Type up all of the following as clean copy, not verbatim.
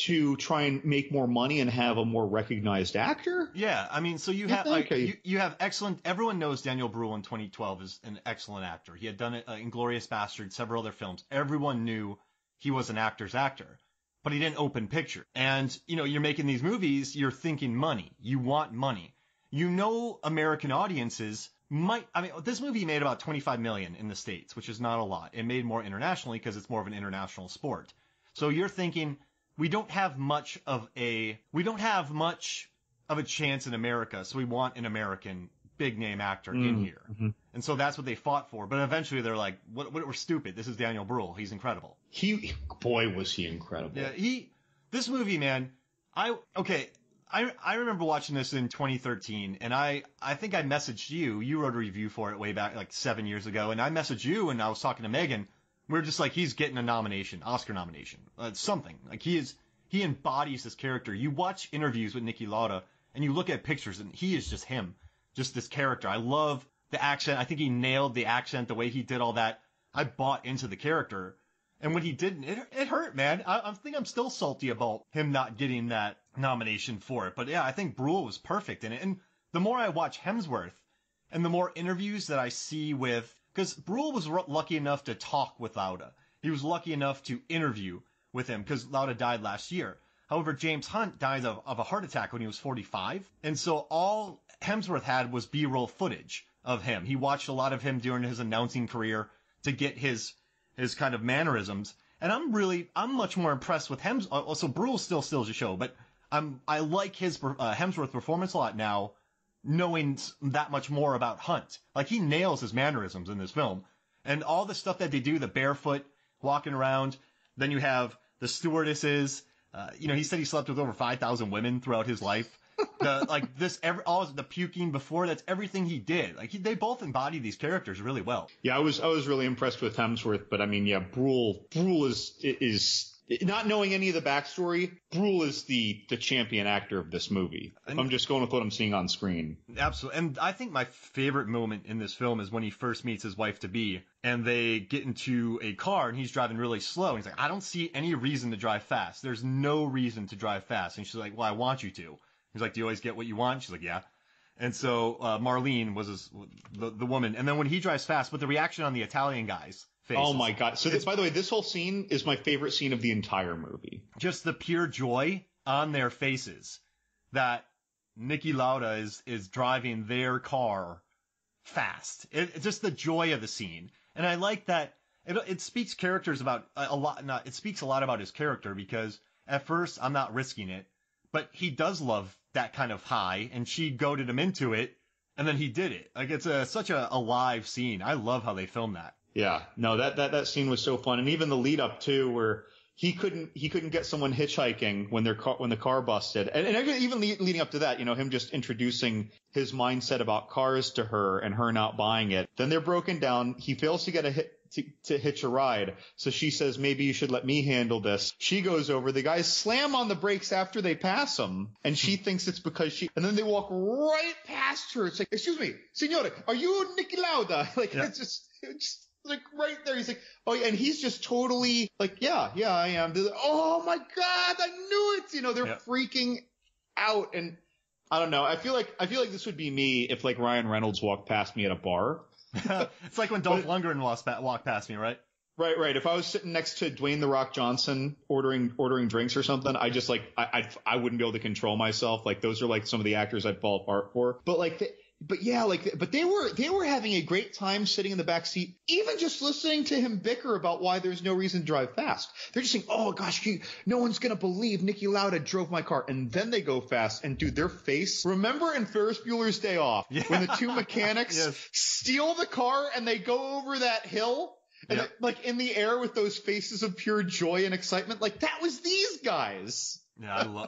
to try and make more money and have a more recognized actor? Yeah, I mean, so you have you have excellent. Everyone knows Daniel Bruhl in 2012 is an excellent actor. He had done it in Inglourious Basterds, several other films. Everyone knew he was an actor's actor, but he didn't open picture. And you're making these movies. You're thinking money. You want money. American audiences might. I mean, this movie made about 25 million in the States, which is not a lot. It made more internationally because it's more of an international sport. So you're thinking we don't have much of a chance in America, so we want an American big name actor in here. Mm-hmm. And so that's what they fought for. But eventually they're like, we're stupid. This is Daniel Bruhl. He's incredible. Boy, was he incredible. Yeah, this movie, man, I remember watching this in 2013, and I think I messaged you. You wrote a review for it way back like 7 years ago, and I messaged you, and I was talking to Megan. We were just like, he's getting a nomination, Oscar nomination, something. Like he embodies this character. You watch interviews with Niki Lauda, and you look at pictures, and he is just him, just this character. I love the accent. I think he nailed the accent, the way he did all that. I bought into the character, and when he didn't, it hurt, man. I think I'm still salty about him not getting that nomination for it. But yeah, I think Bruhl was perfect in it. And the more I watch Hemsworth, and the more interviews that I see with, because Bruhl was lucky enough to talk with Lauda. He was lucky enough to interview with him because Lauda died last year. However, James Hunt died of a heart attack when he was 45. And so all Hemsworth had was B-roll footage of him. He watched a lot of him during his announcing career to get his kind of mannerisms. And I'm much more impressed with Hemsworth. So Bruhl still steals the show, but I like his Hemsworth performance a lot now, knowing that much more about Hunt. Like, he nails his mannerisms in this film. And all the stuff that they do, the barefoot, walking around, then you have the stewardesses. He said he slept with over 5,000 women throughout his life. The puking before, that's everything he did. Like, they both embody these characters really well. Yeah, I was really impressed with Hemsworth, but I mean, yeah, Bruhl is not knowing any of the backstory. Bruhl is the champion actor of this movie. I'm just going with what I'm seeing on screen. Absolutely. And I think my favorite moment in this film is when he first meets his wife-to-be, and they get into a car, and he's driving really slow. And he's like, I don't see any reason to drive fast. There's no reason to drive fast. And she's like, well, I want you to. He's like, do you always get what you want? She's like, yeah. And so Marlene was the woman. And then when he drives fast, but the reaction on the Italian guy's face. Oh, my God. So, by the way, this whole scene is my favorite scene of the entire movie. Just the pure joy on their faces that Niki Lauda is driving their car fast. It's just the joy of the scene. And I like that it speaks characters about a lot. It speaks a lot about his character, because at first I'm not risking it, but he does love that kind of high, and she goaded him into it, and then he did it. Like, it's such a live scene. I love how they filmed that. Yeah, no, that scene was so fun. And even the lead up too, where he couldn't get someone hitchhiking when the car busted. And even leading up to that, him just introducing his mindset about cars to her and her not buying it. Then they're broken down. He fails to get to hitch a ride. So she says, maybe you should let me handle this. She goes over. The guys slam on the brakes after they pass him. And she thinks it's because and then they walk right past her. It's like, excuse me, signore, are you Niki Lauda? Like, yeah. It's just like right there. He's like, oh yeah. And he's just totally like, yeah, I am. Like, oh my God, I knew it. They're freaking out. And I don't know. I feel like this would be me if like Ryan Reynolds walked past me at a bar. It's like when Dolph Lundgren walked past me, right? Right. If I was sitting next to Dwayne The Rock Johnson ordering drinks or something, I just like, I wouldn't be able to control myself. Like, those are like some of the actors I'd fall apart for. But like, but they were having a great time sitting in the back seat, even just listening to him bicker about why there's no reason to drive fast. They're just saying, oh gosh, no one's going to believe Niki Lauda drove my car. And then they go fast, and dude, their face. Remember in Ferris Bueller's Day Off, when the two mechanics steal the car and they go over that hill? And like in the air with those faces of pure joy and excitement, like that was these guys. Yeah,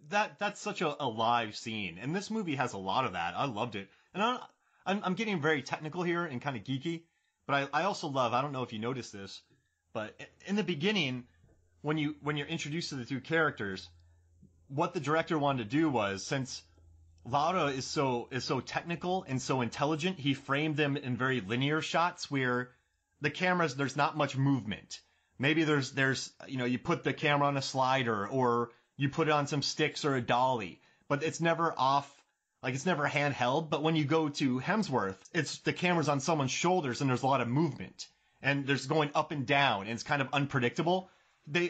that's such a live scene, and this movie has a lot of that. I loved it, and I'm getting very technical here and kind of geeky, but I also love. I don't know if you noticed this, but in the beginning, when you're introduced to the two characters, what the director wanted to do was, since Lauda is so technical and so intelligent, he framed them in very linear shots where the cameras, there's not much movement. Maybe there's you put the camera on a slider or you put it on some sticks or a dolly, but it's never off. Like, it's never handheld. But when you go to Hemsworth, it's the camera's on someone's shoulders and there's a lot of movement and there's going up and down and it's kind of unpredictable.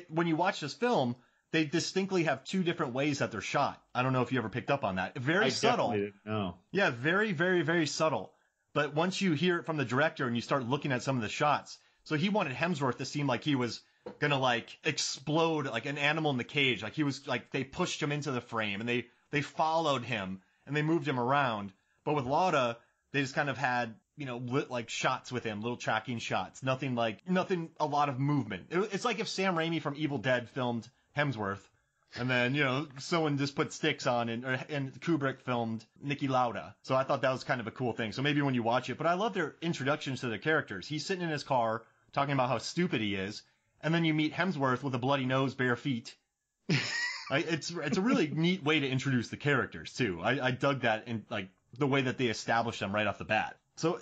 When you watch this film, they distinctly have two different ways that they're shot. I don't know if you ever picked up on that. Very subtle. Definitely didn't know. Yeah, very, very, very subtle. But once you hear it from the director and you start looking at some of the shots, so he wanted Hemsworth to seem like he was gonna like explode like an animal in the cage. Like he was like they pushed him into the frame and they followed him and they moved him around. But with Lauda, they just kind of had, like shots with him, little tracking shots. Nothing a lot of movement. It's like if Sam Raimi from Evil Dead filmed Hemsworth and then, someone just put sticks on and Kubrick filmed Niki Lauda. So I thought that was kind of a cool thing. So maybe when you watch it, but I love their introductions to the characters. He's sitting in his car talking about how stupid he is. And then you meet Hemsworth with a bloody nose, bare feet. It's a really neat way to introduce the characters too. I dug that in like the way that they established them right off the bat. So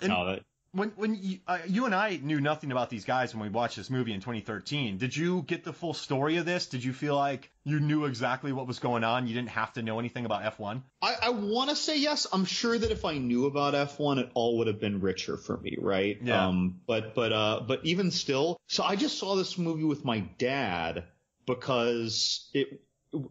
when you and I knew nothing about these guys when we watched this movie in 2013, did you get the full story of this? Did you feel like you knew exactly what was going on? You didn't have to know anything about F1? I want to say yes. I'm sure that if I knew about F1, it all would have been richer for me, right? Yeah. But even still, so I just saw this movie with my dad because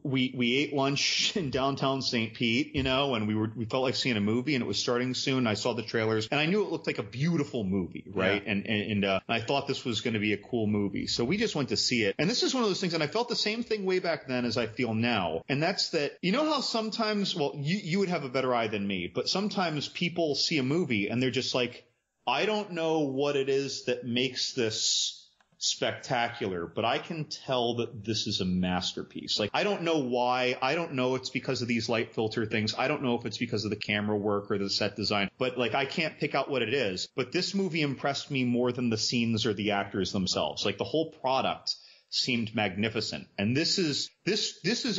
we ate lunch in downtown St. Pete, and we felt like seeing a movie and it was starting soon. I saw the trailers and I knew it looked like a beautiful movie, right? Yeah. And I thought this was going to be a cool movie. So we just went to see it. And this is one of those things, and I felt the same thing way back then as I feel now. And that's that, how sometimes, well, you would have a better eye than me, but sometimes people see a movie and they're just like, I don't know what it is that makes this spectacular, but I can tell that this is a masterpiece. Like, I don't know why. I don't know it's because of these light filter things. I don't know if it's because of the camera work or the set design, but like, I can't pick out what it is. But this movie impressed me more than the scenes or the actors themselves. Like, the whole product seemed magnificent. And this is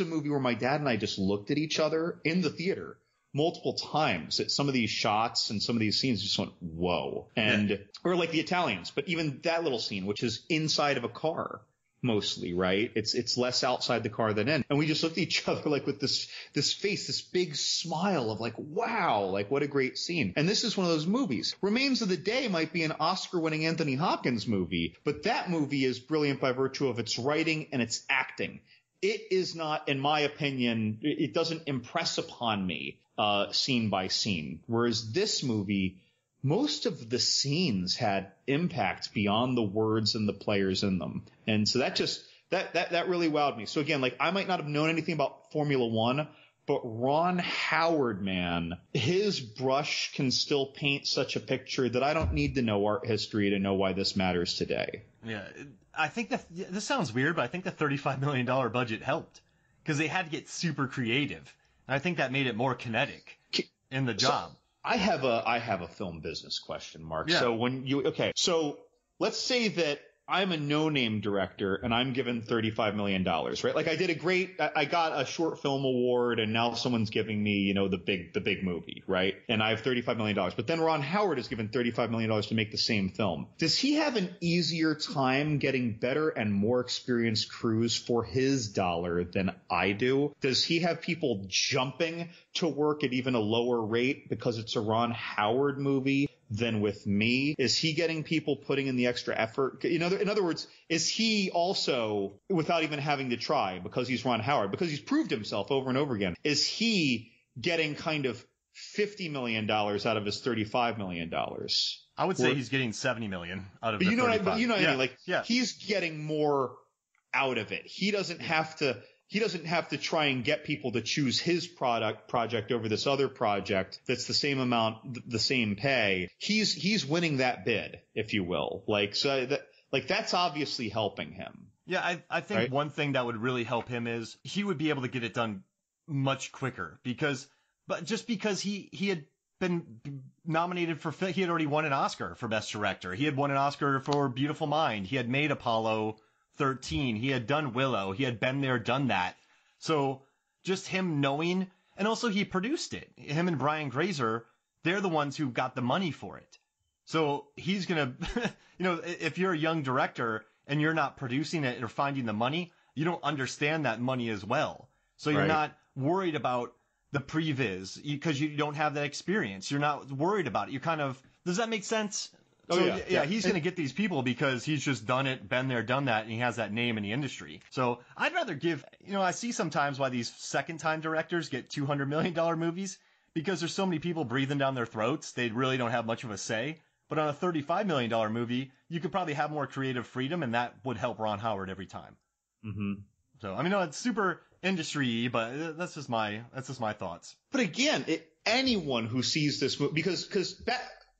a movie where my dad and I just looked at each other in the theater multiple times at some of these shots and some of these scenes, just went, whoa. And, or like the Italians, but even that little scene, which is inside of a car mostly, right? It's less outside the car than in. And we just looked at each other like with this face, this big smile of like, wow, like what a great scene. And this is one of those movies. Remains of the Day might be an Oscar-winning Anthony Hopkins movie, but that movie is brilliant by virtue of its writing and its acting. It is not, in my opinion, it doesn't impress upon me scene by scene. Whereas this movie, most of the scenes had impact beyond the words and the players in them. And so that really wowed me. So again, like, I might not have known anything about Formula One, but Ron Howard, man, his brush can still paint such a picture that I don't need to know art history to know why this matters today. Yeah, I think this sounds weird, but I think the $35 million budget helped because they had to get super creative. And I think that made it more kinetic in the job. So I have a film business question, Mark. Yeah. So so let's say that I'm a no-name director and I'm given $35 million, right? Like, I got a short film award and now someone's giving me, the big movie, right? And I have $35 million. But then Ron Howard is given $35 million to make the same film. Does he have an easier time getting better and more experienced crews for his dollar than I do? Does he have people jumping to work at even a lower rate because it's a Ron Howard movie than with me? Is he getting people putting in the extra effort? In other words, is he also, without even having to try, because he's Ron Howard, because he's proved himself over and over again, is he getting kind of $50 million out of his $35 million? I would say he's getting $70 million out of the 35. What I mean? Like, yeah. He's getting more out of it. He doesn't have to try and get people to choose his project over this other project that's the same amount, the same pay. He's winning that bid, if you will. That's obviously helping him. Yeah, I think right? One thing that would really help him is he would be able to get it done much quicker because he had been nominated he had already won an Oscar for Best Director. He had won an Oscar for Beautiful Mind. He had made Apollo 13. He had done Willow. He had been there, done that. So just him knowing, and also he produced it. Him and Brian Grazer, they're the ones who got the money for it. So he's going to, if you're a young director and you're not producing it or finding the money, you don't understand that money as well. So you're Right. not worried about the previs because you don't have that experience. You're not worried about it. You kind of, does that make sense? Oh, So, yeah. he's going to get these people because he's just done it, been there, done that, and he has that name in the industry. So I'd rather give, I see sometimes why these second-time directors get $200 million movies because there's so many people breathing down their throats, they really don't have much of a say. But on a $35 million movie, you could probably have more creative freedom, and that would help Ron Howard every time. Mm-hmm. So, I mean, no, it's super industry-y, but that's just my thoughts. But again, anyone who sees this movie, because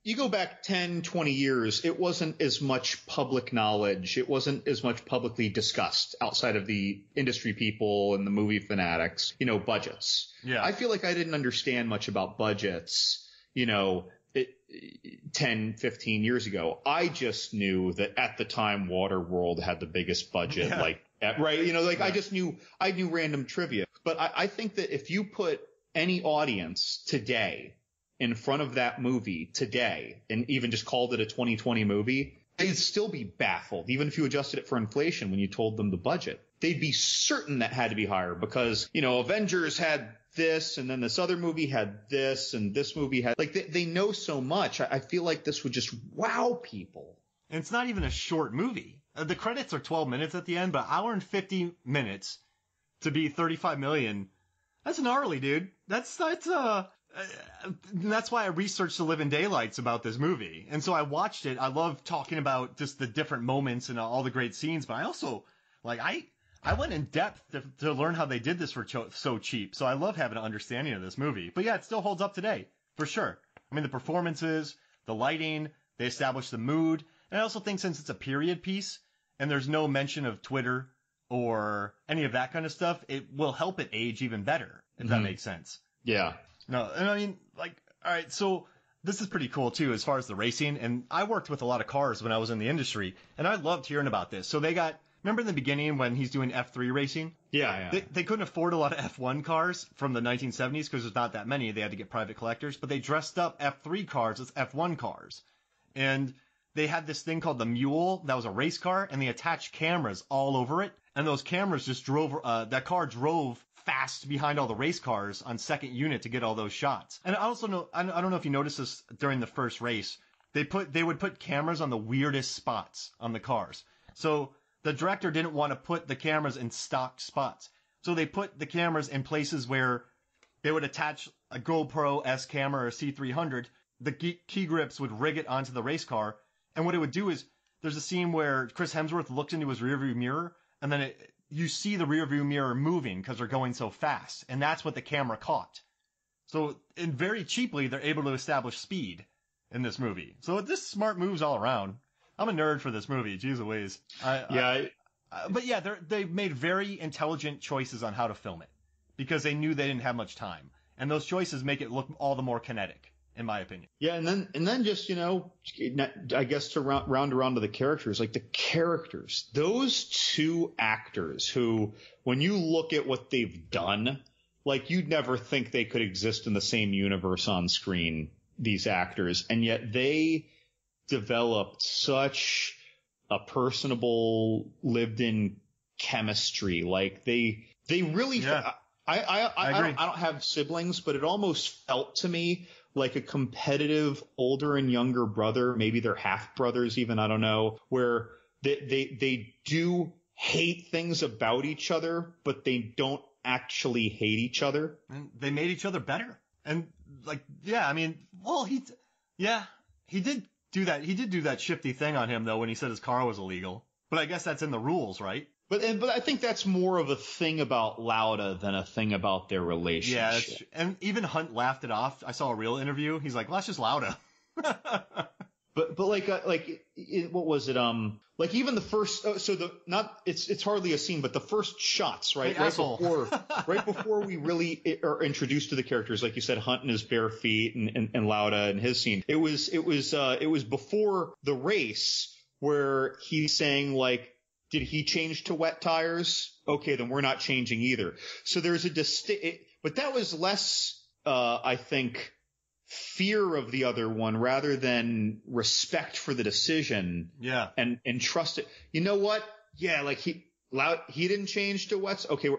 you go back 10, 20 years, it wasn't as much public knowledge. It wasn't as much publicly discussed outside of the industry people and the movie fanatics, budgets. Yeah. I feel like I didn't understand much about budgets, 10, 15 years ago. I just knew that at the time Waterworld had the biggest budget, Yeah. I knew random trivia. But I think that if you put any audience today in front of that movie today and even just called it a 2020 movie, they'd still be baffled, even if you adjusted it for inflation when you told them the budget. They'd be certain that had to be higher because, Avengers had this and then this other movie had this and this movie had, they know so much. I feel like this would just wow people. And it's not even a short movie. The credits are 12 minutes at the end, but an hour and 50 minutes to be 35 million. That's gnarly, dude. That's why I researched The Living Daylights about this movie. And so I watched it. I love talking about just the different moments and all the great scenes, but I also, I went in depth to learn how they did this for so cheap. So I love having an understanding of this movie. But yeah, it still holds up today, for sure. I mean, the performances, the lighting, they establish the mood. And I also think since it's a period piece and there's no mention of Twitter or any of that kind of stuff, it will help it age even better, if that makes sense. Yeah. No, and I mean, all right, so this is pretty cool, too, as far as the racing. And I worked with a lot of cars when I was in the industry, and I loved hearing about this. So remember in the beginning when he's doing F3 racing? Yeah. They couldn't afford a lot of F1 cars from the 1970s because there's not that many. They had to get private collectors, but they dressed up F3 cars as F1 cars. And they had this thing called the Mule that was a race car, and they attached cameras all over it. And those cameras just that car drove fast behind all the race cars on second unit to get all those shots. And I also know, I don't know if you noticed this during the first race, they would put cameras on the weirdest spots on the cars. So the director didn't want to put the cameras in stock spots. So they put the cameras in places where they would attach a GoPro S camera or a C300. The key grips would rig it onto the race car. And what it would do is there's a scene where Chris Hemsworth looks into his rearview mirror and then you see the rearview mirror moving because they're going so fast. And that's what the camera caught. So, and very cheaply, they're able to establish speed in this movie. So this smart moves all around. I'm a nerd for this movie. Jeez Louise. But yeah, they made very intelligent choices on how to film it because they knew they didn't have much time. And those choices make it look all the more kinetic, in my opinion. Yeah, and then just, I guess to round around to the characters, the characters, those two actors who, when you look at what they've done, you'd never think they could exist in the same universe on screen, these actors, and yet they developed such a personable, lived-in chemistry. They really. Yeah. I don't have siblings, but it almost felt to me like a competitive older and younger brother. Maybe they're half brothers, even, I don't know, where they do hate things about each other, but they don't actually hate each other. And they made each other better. And he did do that. He did do that shifty thing on him, though, when he said his car was illegal. But I guess that's in the rules, right? But I think that's more of a thing about Lauda than a thing about their relationship. Yeah, and even Hunt laughed it off. I saw a real interview. He's like, well, that's just Lauda. But what was it? Even the first, it's hardly a scene, but the first shots, right? Hey, right before we really are introduced to the characters, like you said, Hunt in his bare feet and Lauda in his scene. It was before the race where he's saying did he change to wet tires? Okay, then we're not changing either. So there's but that was less, I think, fear of the other one rather than respect for the decision. Yeah. And trust it. You know what? Yeah, like he didn't change to Wets. Okay,